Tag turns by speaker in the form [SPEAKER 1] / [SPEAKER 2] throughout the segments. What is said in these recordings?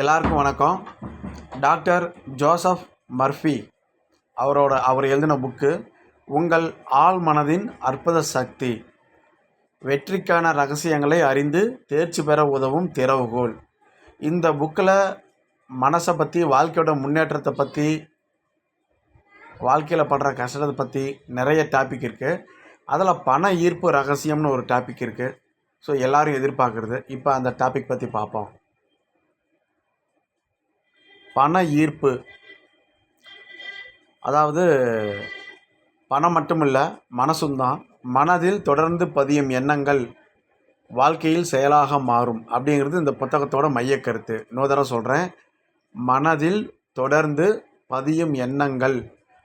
[SPEAKER 1] எல்லாருக்கும் வணக்கம். Doctor Joseph Murphy அவர் எழுதின புக்கு உங்கள் ஆழ் மனதின் அற்புத சக்தி, வெற்றிக்கான ரகசியங்களை அறிந்து தேர்ச்சி பெற உதவும் திறவுகோல். இந்த புக்கில் மனசை பற்றி, வாழ்க்கையோட முன்னேற்றத்தை பற்றி, வாழ்க்கையில் படுற கஷ்டத்தை பற்றி நிறைய டாபிக் இருக்குது. அதில் பண ஈர்ப்பு ரகசியம்னு ஒரு டாபிக் இருக்குது. ஸோ எல்லோரும் எதிர்பார்க்குறது. இப்போ அந்த டாபிக் பற்றி பார்ப்போம். பண ஈர்ப்பு, அதாவது பணம் மட்டும் இல்லை, மனசும் தான். மனதில் தொடர்ந்து பதியும் எண்ணங்கள் வாழ்க்கையில் செயலாக மாறும் அப்படிங்கிறது இந்த புத்தகத்தோட மையக்கருத்து. இன்னொரு தடவை சொல்கிறேன், மனதில் தொடர்ந்து பதியும் எண்ணங்கள்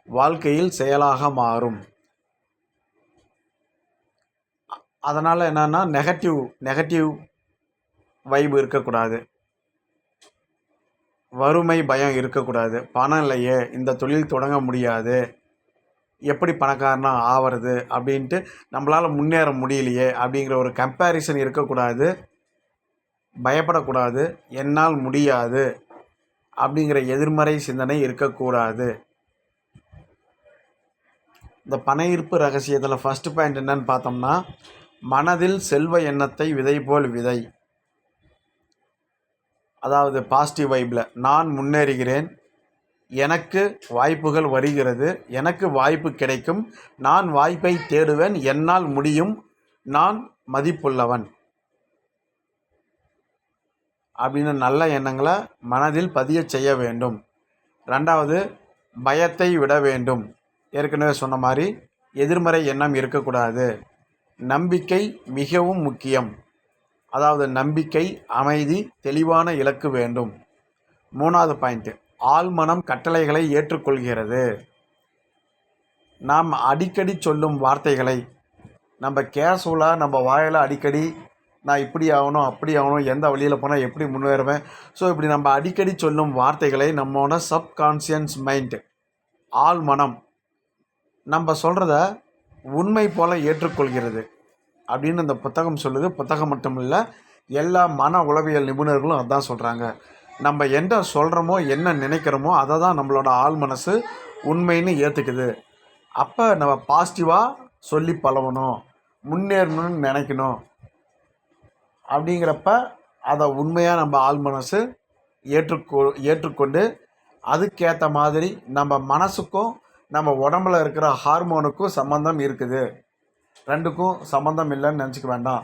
[SPEAKER 1] வாழ்க்கையில் செயலாக மாறும். அதனால் என்னென்னா நெகட்டிவ் வைப் இருக்கக்கூடாது, வறுமை பயம் இருக்கக்கூடாது. பணம் இல்லையே, இந்த தொழில் தொடங்க முடியாது, எப்படி பணக்காரனா ஆகிறது அப்படின்ட்டு, நம்மளால் முன்னேற முடியலையே அப்படிங்கிற ஒரு கம்பேரிசன் இருக்கக்கூடாது. பயப்படக்கூடாது, என்னால் முடியாது அப்படிங்கிற எதிர்மறை சிந்தனை இருக்கக்கூடாது. இந்த பண ஈர்ப்பு ரகசியத்தில் ஃபஸ்ட்டு பாயிண்ட் என்னன்னு பார்த்தோம்னா, மனதில் செல்வ எண்ணத்தை விதை போல் விதை. அதாவது பாசிட்டிவ் வைப்பில் நான் முன்னேறுகிறேன், எனக்கு வாய்ப்புகள் வருகிறது, எனக்கு வாய்ப்பு கிடைக்கும், நான் வாய்ப்பை தேடுவேன், என்னால் முடியும், நான் மதிப்புள்ளவன் அப்படின்னு நல்ல எண்ணங்களை மனதில் பதிய செய்ய வேண்டும். ரெண்டாவது, பயத்தை விட வேண்டும். ஏற்கனவே சொன்ன மாதிரி எதிர்மறை எண்ணம் இருக்கக்கூடாது. நம்பிக்கை மிகவும் முக்கியம். அதாவது நம்பிக்கை, அமைதி, தெளிவான இலக்கு வேண்டும். மூணாவது பாயிண்ட்டு, ஆழ்மனம் கட்டளைகளை ஏற்றுக்கொள்கிறது. நாம் அடிக்கடி சொல்லும் வார்த்தைகளை, நம்ம கேஷுவலாக நம்ம வாயில் அடிக்கடி நான் இப்படி ஆகணும், அப்படி ஆகணும், எந்த வழியில் போனால் எப்படி முன்னேறுவேன், ஸோ இப்படி நம்ம அடிக்கடி சொல்லும் வார்த்தைகளை நம்மளோட சப்கான்ஷியஸ் மைண்டு, ஆழ்மனம் நம்ம சொல்கிறத உண்மை போல் ஏற்றுக்கொள்கிறது அப்படின்னு இந்த புத்தகம் சொல்லுது. புத்தகம் மட்டும் இல்லை, எல்லா மன உளவியல் நிபுணர்களும் அதுதான் சொல்கிறாங்க. நம்ம என்ன சொல்கிறோமோ, என்ன நினைக்கிறோமோ, அதை தான் நம்மளோட ஆழ் மனசு உண்மைன்னு ஏற்றுக்குது. அப்போ நம்ம பாசிட்டிவாக சொல்லி பழகணும், முன்னேறணும்னு நினைக்கணும். அப்படிங்கிறப்ப அதை உண்மையாக நம்ம ஆழ் மனசு ஏற்றுக்கொண்டு அதுக்கேற்ற மாதிரி நம்ம மனசுக்கும் நம்ம உடம்புல இருக்கிற ஹார்மோனுக்கும் சம்மந்தம் இருக்குது. ரெண்டுக்கும் சம்மந்தம் இல்லைன்னு நினச்சிக்க வேண்டாம்.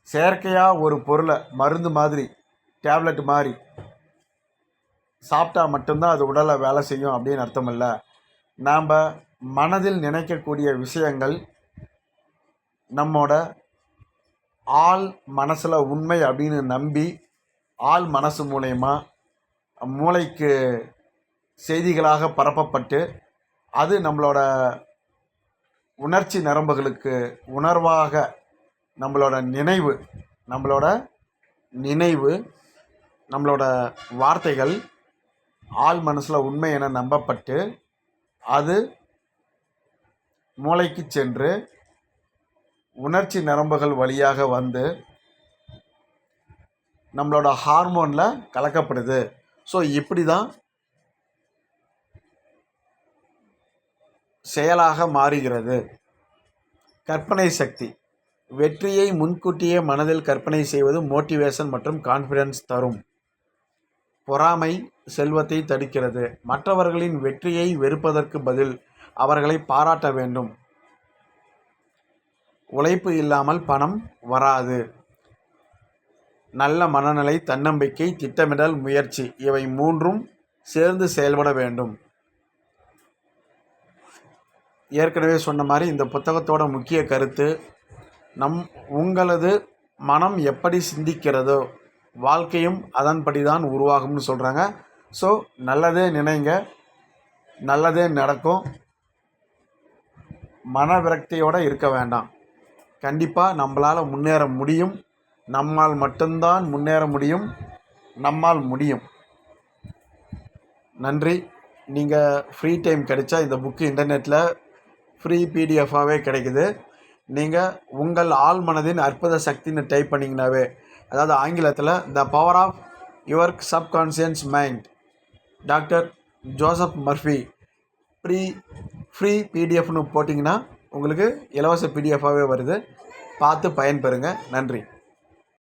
[SPEAKER 1] செயற்கையாக ஒரு பொருளை மருந்து மாதிரி, டேப்லெட் மாதிரி சாப்பிட்டா மட்டும்தான் அது உடலை வேலை செய்யும் அப்படின்னு அர்த்தம் இல்லை. நாம் மனதில் நினைக்கக்கூடிய விஷயங்கள் நம்மோட ஆள் மனசில் உண்மை அப்படின்னு நம்பி, ஆள் மனசு மூலயமா மூளைக்கு செய்திகளாக பரப்பப்பட்டு, அது நம்மளோட உணர்ச்சி நரம்புகளுக்கு உணர்வாக நம்மளோட நம்மளோட வார்த்தைகள் ஆள் மனசில் உண்மை என நம்பப்பட்டு, அது மூளைக்கு சென்று உணர்ச்சி நரம்புகள் வழியாக வந்து நம்மளோட ஹார்மோனில் கலக்கப்படுது. ஸோ இப்படி தான் செயலாக மாறுகிறது. கற்பனை சக்தி, வெற்றியை முன்கூட்டியே மனதில் கற்பனை செய்வது மோட்டிவேஷன் மற்றும் கான்ஃபிடன்ஸ் தரும். பொறாமை செல்வத்தை தடுக்கிறது. மற்றவர்களின் வெற்றியை வெறுப்பதற்கு பதில் அவர்களை பாராட்ட வேண்டும். உழைப்பு இல்லாமல் பணம் வராது. நல்ல மனநிலை, தன்னம்பிக்கை, திட்டமிடல், முயற்சி, இவை மூன்றும் சேர்ந்து செயல்பட வேண்டும். ஏற்கனவே சொன்ன மாதிரி இந்த புத்தகத்தோட முக்கிய கருத்து, உங்களது மனம் எப்படி சிந்திக்கிறதோ வாழ்க்கையும் அதன்படி தான் உருவாகும்னு சொல்கிறாங்க. ஸோ நல்லதே நினைங்க, நல்லதே நடக்கும். மன விரக்தியோடு இருக்க வேண்டாம். கண்டிப்பாக நம்மளால் முன்னேற முடியும். நம்மால் மட்டும்தான் முன்னேற முடியும். நம்மால் முடியும். நன்றி. நீங்கள் ஃப்ரீ டைம் கிடைச்சா இந்த புக்கு இன்டர்நெட்டில் ஃப்ரீ பிடிஎஃபாகவே கிடைக்குது. நீங்கள் உங்கள் ஆழ் மனதின் அற்புத சக்தின்னு டைப் பண்ணிங்கனாவே, அதாவது ஆங்கிலத்தில் the power of your subconscious mind, doctor Joseph Murphy. Free பிடிஎஃப்னு போட்டிங்கன்னா உங்களுக்கு இலவச பிடிஎஃபாகவே வருது. பார்த்து பயன்பெறுங்க. நன்றி.